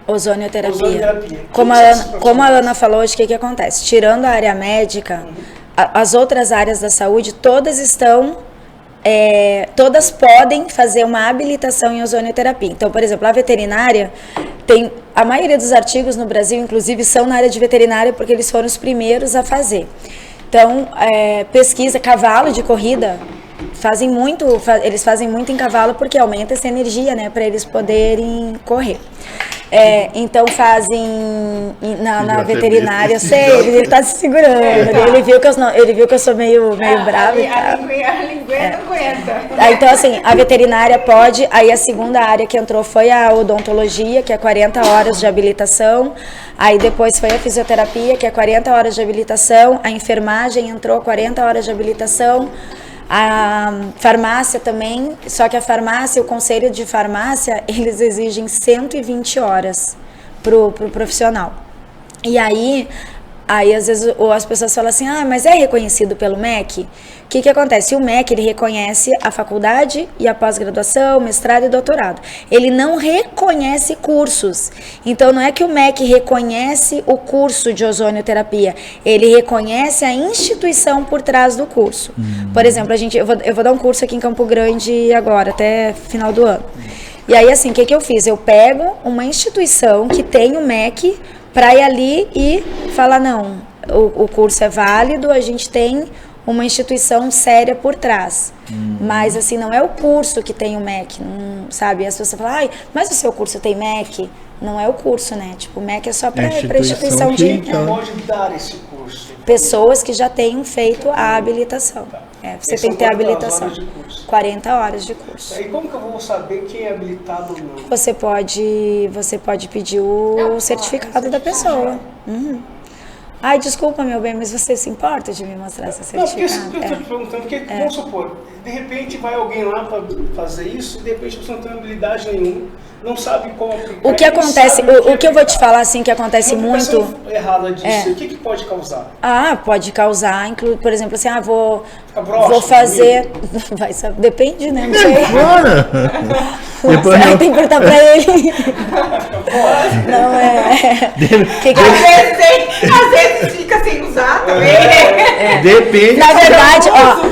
ozonioterapia. Como a Ana falou hoje, o que acontece? Tirando a área médica, as outras áreas da saúde, todas podem fazer uma habilitação em ozonioterapia. Então, por exemplo, a veterinária a maioria dos artigos no Brasil, inclusive, são na área de veterinária porque eles foram os primeiros a fazer. Então, pesquisa, cavalo de corrida, eles fazem muito em cavalo porque aumenta essa energia, né, para eles poderem correr. Então fazem na veterinária, eu sei, ele tá se segurando, ele viu que eu sou meio brava e tal.
A linguinha não aguenta.
Então assim, a veterinária pode, aí a segunda área que entrou foi a odontologia, que é 40 horas de habilitação, aí depois foi a fisioterapia, que é 40 horas de habilitação, a enfermagem entrou 40 horas de habilitação, a farmácia também, só que a farmácia, o conselho de farmácia, eles exigem 120 horas pro profissional. E aí às vezes as pessoas falam assim, mas é reconhecido pelo MEC? O que acontece? O MEC, ele reconhece a faculdade e a pós-graduação, mestrado e doutorado. Ele não reconhece cursos. Então, não é que o MEC reconhece o curso de ozonioterapia, ele reconhece a instituição por trás do curso. Por exemplo, eu vou dar um curso aqui em Campo Grande agora, até final do ano. E aí, assim, o que eu fiz? Eu pego uma instituição que tem o MEC para ir ali e falar, não, o curso é válido, a gente tem uma instituição séria por trás. Mas, assim, não é o curso que tem o MEC, não, sabe? As pessoas falam, mas o seu curso tem MEC? Não é o curso, né? Tipo, o MEC é só para instituição de...
Quem pode dar esse curso?
Pessoas que já tenham feito a habilitação. Você tem que ter a habilitação. 40 horas de curso.
E como que eu vou saber quem é habilitado ou não?
Você pode pedir o certificado da pessoa. Ai, desculpa, meu bem, mas você se importa de me mostrar esse certificado?
Não, porque eu estou te perguntando, porque vamos supor, de repente vai alguém lá para fazer isso, e de repente você não tem habilidade nenhuma, não sabe como aplicar.
O que acontece, o que eu vou te falar assim, que acontece muito...
errada disso, o que pode causar?
Pode causar, por exemplo, assim, vou fazer... Vai saber, depende, né? Não sei.
Depois
tem que perguntar pra ele. Não
Às vezes fica sem usar também.
Depende.
Na verdade,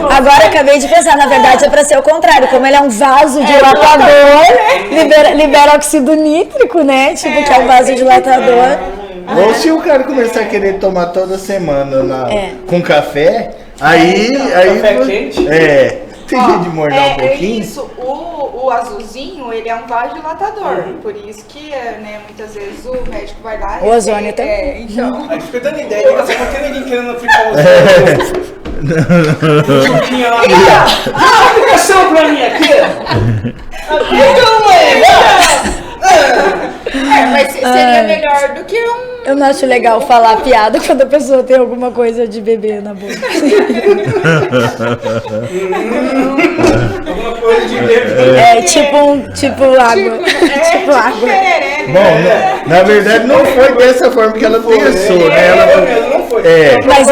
agora acabei de pensar, na verdade é pra ser o contrário. Como ele é um vaso dilatador, libera óxido nítrico, né? Tipo, que é um vaso dilatador.
Ou se o cara começar a querer tomar toda semana com café, aí
café quente?
tem jeito de molhar um pouquinho.
Isso, o o azulzinho, ele é um vasodilatador. Por isso que, né, muitas vezes o médico vai lá
o ozônio também.
Então.
Aí fica dando ideia, não tem ninguém querendo aplicar o ozônio. Um pouquinho lá. A aplicação pra mim aqui.
Mas seria melhor do que um...
Eu não acho legal falar piada quando a pessoa tem alguma coisa de beber na boca.
Alguma coisa de beber.
Tipo água. Tipo água.
Bom, na verdade não foi dessa forma que ela pensou, né? Ela
não foi.
Mas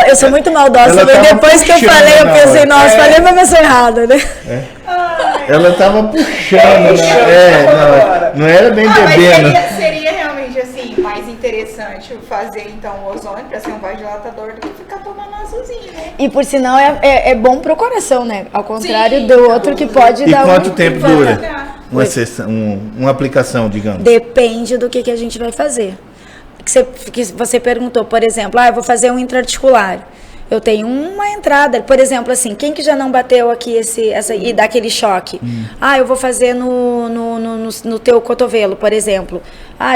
eu sou muito maldosa.
Ela tava
Depois que eu
puxando
falei, eu
na
pensei,
hora.
nossa, falei uma pessoa errada, né?
Ela tava puxando, né? Não era bem bebendo.
Mas seria realmente assim, mais interessante fazer então o ozônio para ser um vasodilatador do que ficar tomando azulzinho, né?
E por sinal é bom pro coração, né? Ao contrário
Sim.
do outro que pode
E
dar
quanto tempo dura
Uma
uma aplicação, digamos?
Depende do que a gente vai fazer. Que você perguntou, por exemplo, eu vou fazer um intraarticular. Eu tenho uma entrada, por exemplo, assim, quem que já não bateu aqui e dá aquele choque? Eu vou fazer no teu cotovelo, por exemplo.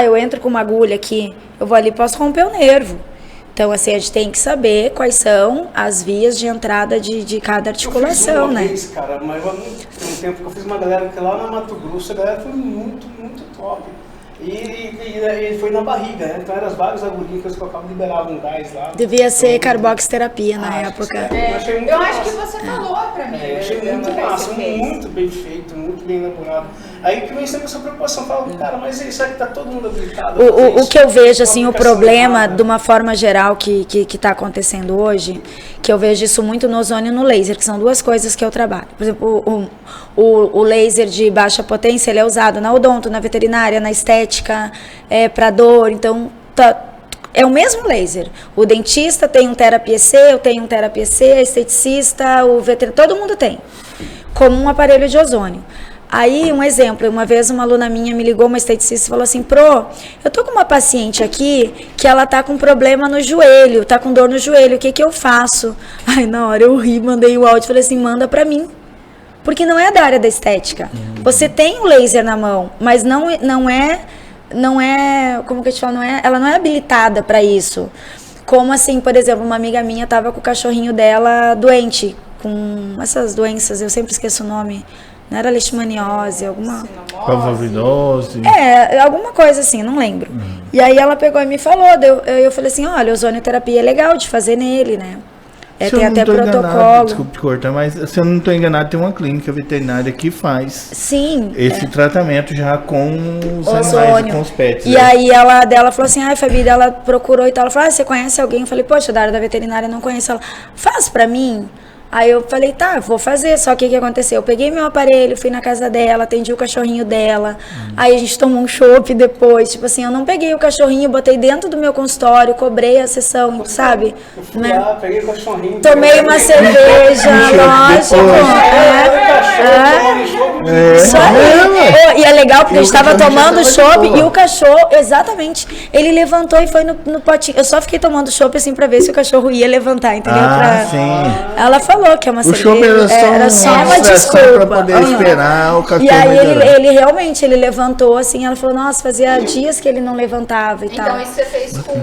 Eu entro com uma agulha aqui, eu vou ali, posso romper o nervo. Então, assim, a gente tem que saber quais são as vias de entrada de cada articulação, né?
Vez, cara, mas tem um tempo que eu fiz uma galera que lá na Mato Grosso, a galera foi muito, muito top. E foi na barriga, né? Então eram as várias agulhinhas que eles colocavam, liberavam gás lá.
Devia ser carboxiterapia na época.
Eu acho que você falou pra mim.
Achei muito massa, muito bem feito, muito bem elaborado. Aí que vem sempre essa preocupação, fala, cara, mas isso aqui tá todo mundo habilitado.
O que eu vejo, assim, o problema, de uma forma geral, que tá acontecendo hoje, que eu vejo isso muito no ozônio e no laser, que são duas coisas que eu trabalho. Por exemplo, o laser de baixa potência, ele é usado na odonto, na veterinária, na estética, para dor, então é o mesmo laser. O dentista tem um terapia C, eu tenho um terapia C, a esteticista, o veterinário, todo mundo tem, como um aparelho de ozônio. Aí, um exemplo, uma vez uma aluna minha me ligou, uma esteticista, e falou assim, eu tô com uma paciente aqui que ela tá com problema no joelho, tá com dor no joelho, o que eu faço? Aí, na hora eu ri, mandei o áudio, falei assim, manda pra mim. Porque não é da área da estética. Você tem o laser na mão, mas não é, como que eu te falo, ela não é habilitada para isso. Como assim, por exemplo, uma amiga minha tava com o cachorrinho dela doente, com essas doenças, eu sempre esqueço o nome, não era leishmaniose, alguma...
Parvovirose.
Alguma coisa assim, não lembro. E aí ela pegou e me falou, eu falei assim, olha, ozonioterapia é legal de fazer nele, né? Tem até protocolo.
Desculpe te cortar, mas se eu não estou enganado, tem uma clínica veterinária que faz esse tratamento já com os animais, com os pets.
E aí ela falou assim, Fabi, ela procurou e tal. Ela falou, você conhece alguém? Eu falei, poxa, da área da veterinária eu não conheço. Ela, faz pra mim. Aí eu falei, tá, vou fazer. Só que o que aconteceu? Eu peguei meu aparelho, fui na casa dela, atendi o cachorrinho dela. Aí a gente tomou um chopp depois. Tipo assim, eu não peguei o cachorrinho, botei dentro do meu consultório, cobrei a sessão, sabe?
Eu fui lá, peguei o cachorrinho.
Tomei uma cerveja, lógico. E é legal porque a gente tava tomando chopp e o cachorro, exatamente, ele levantou e foi no potinho. Eu só fiquei tomando chopp assim pra ver se o cachorro ia levantar, entendeu?
Sim.
Ela falou que é uma cerveja,
era só uma desculpa pra poder esperar o cachorro.
E aí ele realmente, ele levantou assim, ela falou, nossa, fazia dias que ele não levantava e tal.
Então isso você fez com...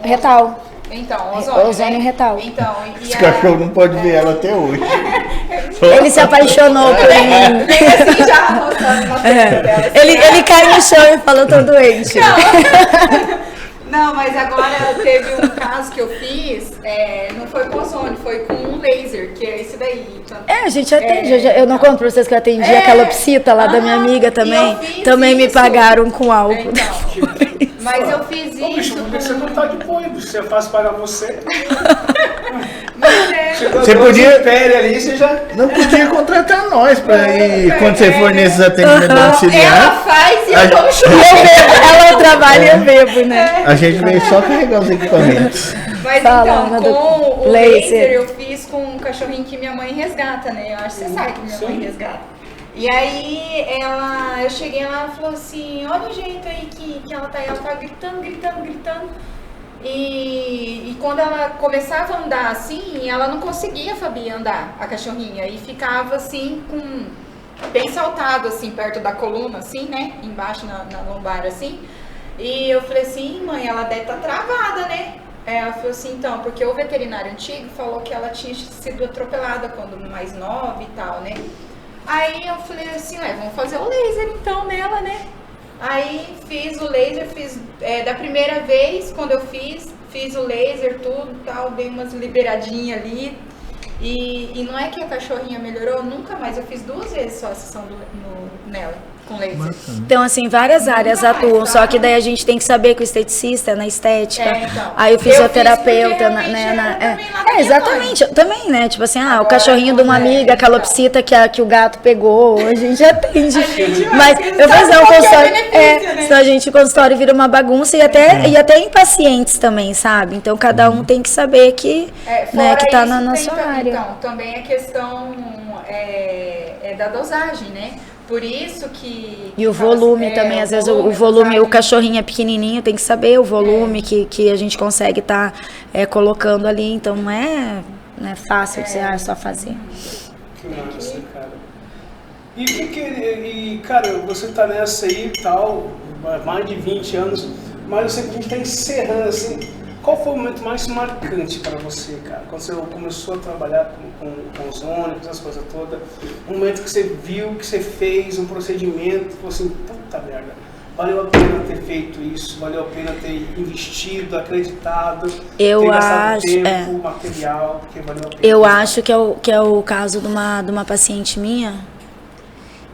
Retal.
Então,
ozônio retal.
Então,
esse cachorro não pode ver ela até hoje.
Ele se apaixonou por mim.
Vem assim já mostrando na frente dela.
Ele cai no chão e falou, tô doente.
Não, mas agora teve um caso que eu fiz, não foi com ozônio, foi com um laser, que é esse daí.
A gente atende. Eu não conto pra vocês que eu atendi a calopsita lá da minha amiga também. Também me pagaram com álcool.
Então, mas eu fiz isso.
Bicho, porque você não tá de punho, bicho. Você faz pagar você.
Você podia.
Ali, você já.
Não podia contratar nós pra ir quando você for nesses atendimentos auxiliares.
Ela faz e eu tomo chuva.
Ela trabalha e eu bebo, né?
A gente veio só carregar os equipamentos.
Mas então, com o laser eu fiz com um cachorrinho que minha mãe resgata, né? Eu acho que você sabe que minha mãe resgata. E aí eu cheguei lá e falou assim, olha o jeito aí que ela tá gritando. E quando ela começava a andar assim, ela não conseguia, Fabi, andar, a cachorrinha. E ficava assim bem saltado, assim, perto da coluna, assim, né? Embaixo na lombar, assim. E eu falei assim, mãe, ela deve estar travada, né? Ela falou assim, então, porque o veterinário antigo falou que ela tinha sido atropelada quando mais nova e tal, né? Aí eu falei assim, vamos fazer o laser então nela, né? Aí fiz o laser, da primeira vez, quando eu fiz o laser, tudo e tal, dei umas liberadinhas ali. E não é que a cachorrinha melhorou, nunca mais. Eu fiz 2 vezes só a sessão nela, com laser.
Então, assim, várias áreas atuam, só que daí a gente tem que saber que o esteticista é na estética,
então.
aí o fisioterapeuta, exatamente,
mãe.
eu também, né? Tipo assim,
Agora,
o cachorrinho de uma amiga, a calopsita que o gato pegou, a gente atende. Mas eu vou fazer um consultório,
né?
senão a gente, o consultório vira uma bagunça e até em pacientes também, sabe? Então, cada um tem que saber que, né, que tá na sua área.
Então, também a questão da dosagem, né? Por isso que...
E o volume também, às vezes o volume, o cachorrinho é pequenininho, tem que saber o volume que a gente consegue estar colocando ali, então não é fácil de é só fazer.
Que massa, cara. E, cara, você tá nessa aí e tal, mais de 20 anos, mas eu sei que a gente tá encerrando assim. Qual foi o momento mais marcante para você, cara? Quando você começou a trabalhar com os ônibus, as coisas todas, um momento que você viu, que você fez um procedimento, falou assim, puta merda, valeu a pena ter feito isso, valeu a pena ter investido, acreditado, ter gastado tempo, material, porque valeu a pena.
Eu acho que é o caso de uma paciente minha,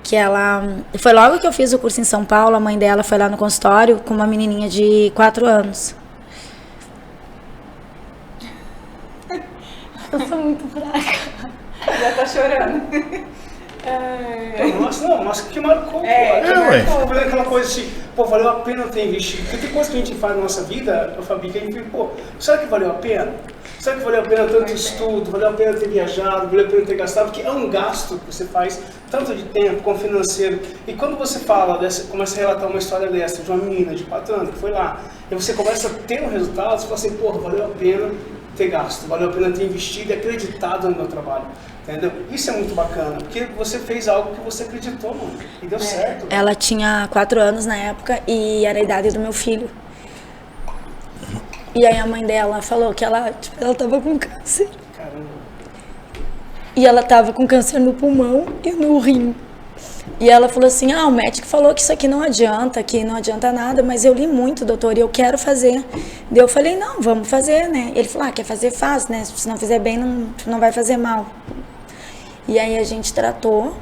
que ela... Foi logo que eu fiz o curso em São Paulo, a mãe dela foi lá no consultório com uma menininha de 4 anos. Eu sou muito fraca.
Já tá chorando.
Nossa, que marcou. Tô fazendo aquela coisa assim, valeu a pena ter investido. Porque tem coisa que a gente faz na nossa vida, eu Fabi, que a gente fica, será que valeu a pena? Será que valeu a pena tanto estudo, valeu a pena ter viajado, valeu a pena ter gastado? Porque é um gasto que você faz, tanto de tempo como financeiro. E quando você começa a relatar uma história dessa, de uma menina de 4 anos que foi lá, e você começa a ter um resultado, você fala assim, valeu a pena ter gasto, valeu a pena ter investido e acreditado no meu trabalho, entendeu? Isso é muito bacana, porque você fez algo que você acreditou, mano, e deu certo.
Ela tinha 4 anos na época e era a idade do meu filho. E aí a mãe dela falou que ela tava com câncer.
Caramba.
E ela tava com câncer no pulmão e no rim. E ela falou assim, o médico falou que isso aqui não adianta, que não adianta nada, mas eu li muito, doutor, e eu quero fazer. Daí eu falei, não, vamos fazer, né? Ele falou, quer fazer, faz, né? Se não fizer bem, não vai fazer mal. E aí a gente tratou.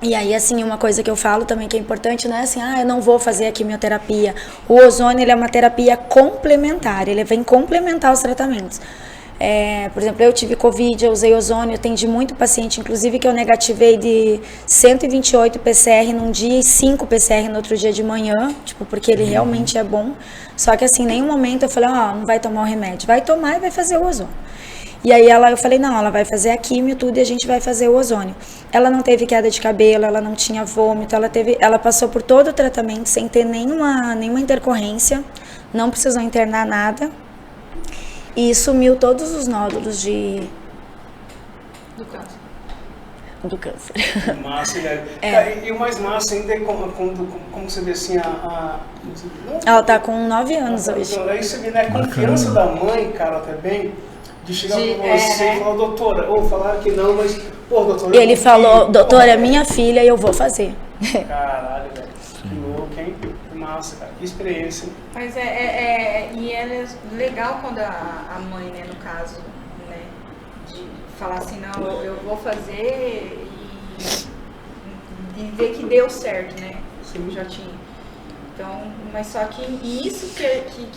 E aí, assim, uma coisa que eu falo também que é importante, não é assim, eu não vou fazer a quimioterapia. O ozônio, ele é uma terapia complementar, ele vem complementar os tratamentos. Por exemplo, eu tive Covid, eu usei ozônio, atendi muito paciente, inclusive que eu negativei de 128 PCR num dia e 5 PCR no outro dia de manhã, porque ele realmente é bom. Só que assim, em nenhum momento eu falei, não vai tomar o remédio, vai tomar e vai fazer o ozônio. E aí eu falei, não, ela vai fazer a quimio tudo e a gente vai fazer o ozônio. Ela não teve queda de cabelo, ela não tinha vômito, ela passou por todo o tratamento sem ter nenhuma intercorrência, não precisou internar nada. E sumiu todos os nódulos do câncer.
Massa, e o mais massa ainda é como você vê assim,
ela tá com 9 anos hoje.
Aí você vê, né, a confiança da mãe, cara, até bem, de chegar pra você e falar, doutora, ou falaram que não, mas, doutora...
E ele falou, doutora, é minha filha e eu vou fazer.
Caralho, velho, que louco, hein? Massa, cara, que experiência.
Mas é legal quando a mãe, né, no caso, né, de falar assim, não, eu vou fazer e ver que deu certo, né, o Jotinho. Então, mas só que isso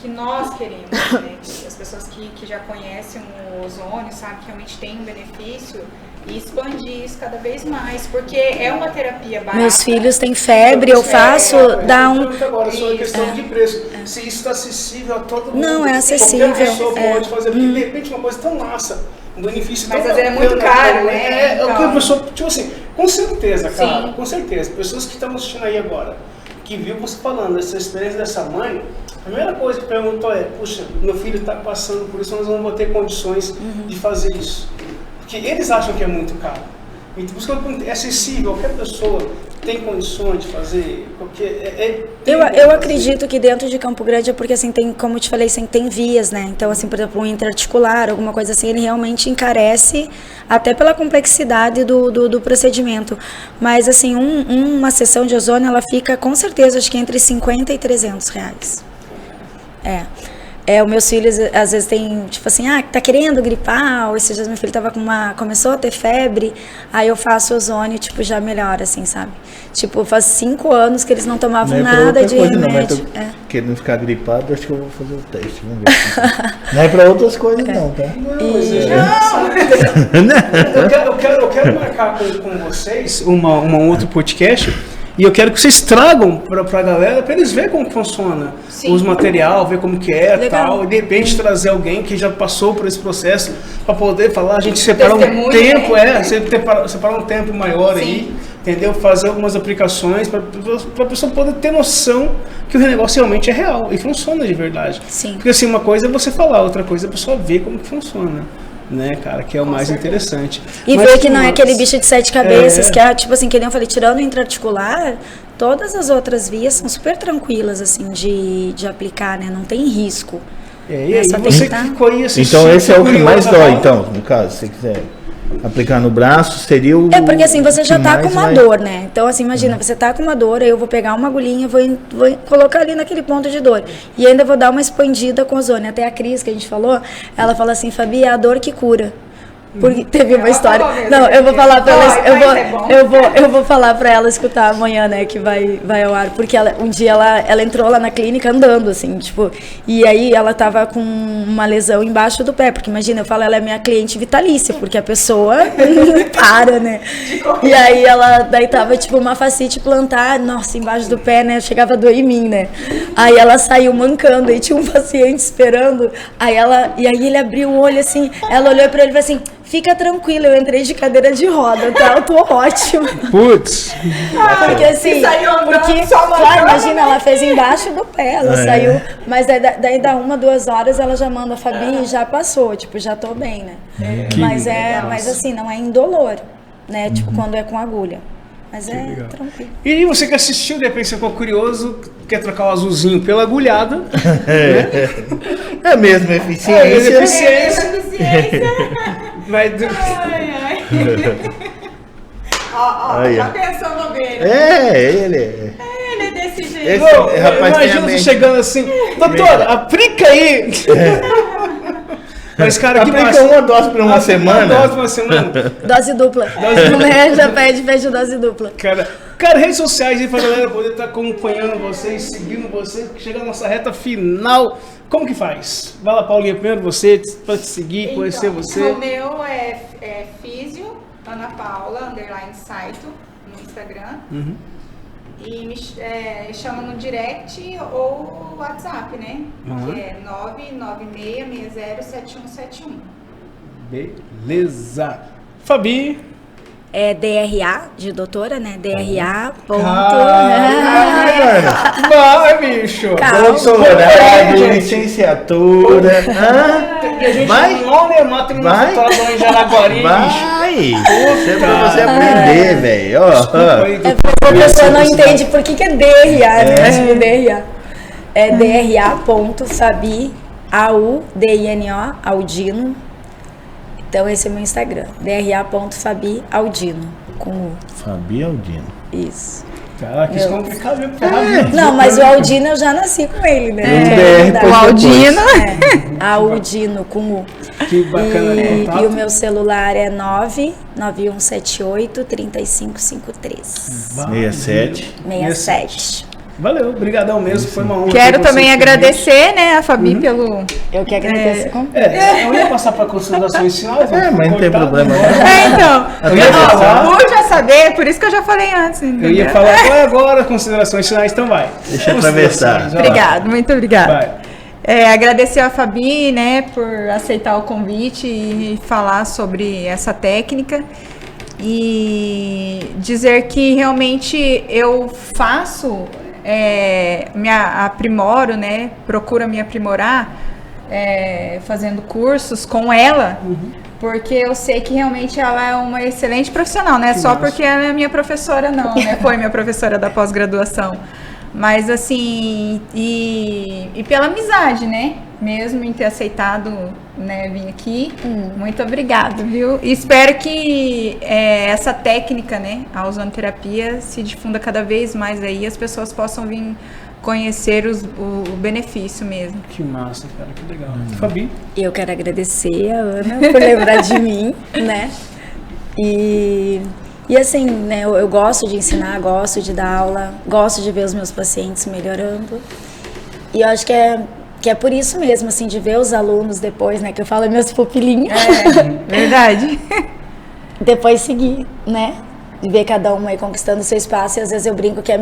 que nós queremos, né, as pessoas que já conhecem o ozônio, sabem que realmente tem um benefício, e expandir isso cada vez mais, porque é uma terapia barata.
Meus filhos têm febre, eu faço, dá um...
Agora, só questão de preço. Se isso está acessível a todo mundo.
Não, é acessível.
Qualquer pessoa pode fazer, porque de repente uma coisa tão massa, um benefício tão...
Mas às vezes é muito caro, né?
É o que a pessoa, tipo assim, com certeza, cara, com certeza. Pessoas que estão assistindo aí agora, que viu você falando dessa experiência dessa mãe, a primeira coisa que perguntou puxa, meu filho está passando por isso, nós não vamos ter condições de fazer isso. Porque eles acham que é muito caro. Então, por isso que é acessível, qualquer pessoa tem condições de fazer, porque
eu acredito que dentro de Campo Grande é porque, assim, tem, como eu te falei, assim, tem vias, né? Então, assim, por exemplo, um intraarticular, alguma coisa assim, ele realmente encarece, até pela complexidade do procedimento. Mas, assim, uma sessão de ozônio, ela fica, com certeza, acho que entre 50 e 300 reais. Os meus filhos, às vezes, tem, tipo assim, tá querendo gripar, ou esses dias meu filho começou a ter febre, aí eu faço ozônio, tipo, já melhora, assim, sabe? Tipo, faz 5 anos que eles não tomavam nada de remédio.
Não, querendo ficar gripado, acho que eu vou fazer o teste, vamos ver. Não é pra outras coisas não, tá?
Eu quero marcar com vocês um outro podcast. E eu quero que vocês tragam pra galera, pra eles verem como funciona. Sim. Os material, ver como que é e tal. E de repente trazer alguém que já passou por esse processo pra poder falar, a gente separar um tempo, separar um tempo maior. Sim. Aí, entendeu? Fazer algumas aplicação pra pessoa poder ter noção que o negócio realmente é real e funciona de verdade.
Sim.
Porque assim, uma coisa é você falar, outra coisa é a pessoa ver como que funciona. Né, cara, que é o mais interessante.
E ver que não é aquele bicho de 7 cabeças, que é, tipo assim, que nem eu falei, tirando o intraarticular, todas as outras vias são super tranquilas, assim, de aplicar, né, não tem risco.
E aí, você que ficou aí assistindo.
Então esse é o que mais dói, então, no caso, se você quiser aplicar no braço, seria o...
porque assim, você já tá com uma dor, né? Então assim, imagina, você tá com uma dor, aí eu vou pegar uma agulhinha, vou colocar ali naquele ponto de dor. E ainda vou dar uma expandida com ozônio. Até a Cris, que a gente falou, ela fala assim, Fabi, é a dor que cura. Porque teve uma história. Não, eu vou falar pra ela. Eu vou falar pra ela escutar amanhã, né? Que vai ao ar. Porque um dia ela entrou lá na clínica andando, assim, tipo. E aí ela tava com uma lesão embaixo do pé. Porque imagina, eu falo, ela é minha cliente vitalícia, porque a pessoa para, né? E aí daí tava tipo uma fascite plantar, nossa, embaixo do pé, né? Chegava a doer em mim, né? Aí ela saiu mancando, aí tinha um paciente esperando. E aí ele abriu o olho assim, ela olhou pra ele e falou assim: fica tranquilo, eu entrei de cadeira de roda, tá? Eu tô ótimo.
Putz!
Porque assim, claro, imagina, ela fez embaixo do pé, ela saiu, mas daí dá 1-2 horas ela já manda, Fabi, já passou, tipo, já tô bem, né? Mas assim, não é indolor, né? Tipo, quando é com agulha. Mas tranquilo.
E você que assistiu, de repente você ficou curioso, quer trocar o azulzinho pela agulhada.
É a mesma eficiência.
Já pensou no dele.
Ele
é desse jeito.
Esse rapaz
imagina você chegando assim, doutora, aplica aí. Mas, cara,
aplica uma dose por uma semana.
Uma dose por uma semana.
Dose dupla. Já pede dose dupla.
Cara, redes sociais aí pra galera poder estar acompanhando vocês, seguindo vocês, que chega a nossa reta final. Como que faz? Vai lá, Paulinha, primeiro você, pra te seguir, conhecer você.
O meu é Físio, Ana Paula, _Saito, no Instagram.
Uhum.
E me chama no direct ou WhatsApp, né? Que é 996607171.
Beleza. Fabi.
É DRA, de doutora, né? DRA.
Vai, bicho.
Doutorado, licenciatura.
Vai. Em Jaraguari,
vai. Isso é pra você aprender, velho.
A pessoa não entende por que é DRA, né? DRA. É DRA.Fabi, AUDINO, Aldino. Então esse é o meu Instagram, DRA.FabiAldino, com U.
Fabi Aldino.
Isso.
Caraca, isso é complicado, viu?
Não, mas o Aldino eu já nasci com ele, né?
O
Aldino.
Aldino, com U.
Que bacana.
E o meu celular é 99178-3553.
67.
Valeu, obrigadão mesmo, foi uma honra.
Quero também agradecer, né, a Fabi pelo...
Eu que agradeço.
Eu ia passar para considerações finais.
Mas não tem problema.
Então, por já saber, por isso que eu já falei antes.
Eu ia falar agora, considerações finais, então vai.
Deixa eu atravessar.
Obrigado, muito obrigada. Agradecer a Fabi, né, por aceitar o convite e falar sobre essa técnica. E dizer que realmente eu faço... me aprimoro, né? Procuro me aprimorar fazendo cursos com ela, porque eu sei que realmente ela é uma excelente profissional, não é só porque ela é minha professora não, né? Foi minha professora da pós-graduação. Mas assim, e pela amizade, né? Mesmo em ter aceitado, né, vir aqui. Muito obrigada, viu? E espero que essa técnica, né, a ozonoterapia se difunda cada vez mais aí e as pessoas possam vir conhecer o benefício mesmo.
Que massa, cara, que legal. Fabi?
Eu quero agradecer a Ana por lembrar de mim, né? E assim, né, eu gosto de ensinar, gosto de dar aula, gosto de ver os meus pacientes melhorando. E eu acho que é por isso mesmo, assim, de ver os alunos depois, né, que eu falo meus pupilinhos.
Verdade.
Depois seguir, né? Ver cada um aí conquistando o seu espaço, e às vezes eu brinco que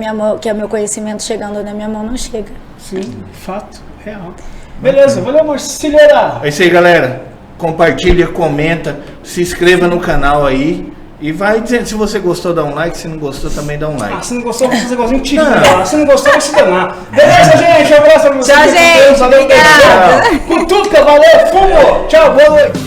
o meu conhecimento chegando na minha mão não chega.
Sim, fato, real. Beleza, valeu, Marcilheira.
É isso aí, galera. Compartilha, comenta, se inscreva no canal aí. E vai dizendo, se você gostou, dá um like, se não gostou, também dá um like.
Se não gostou, vai fazer igualzinho tiro. Se não gostou, vai se danar. Beleza, gente? Um abraço pra vocês.
Tchau, gente.
Valeu,
obrigada.
Cutuca, valeu, fumo. Tchau, boa noite.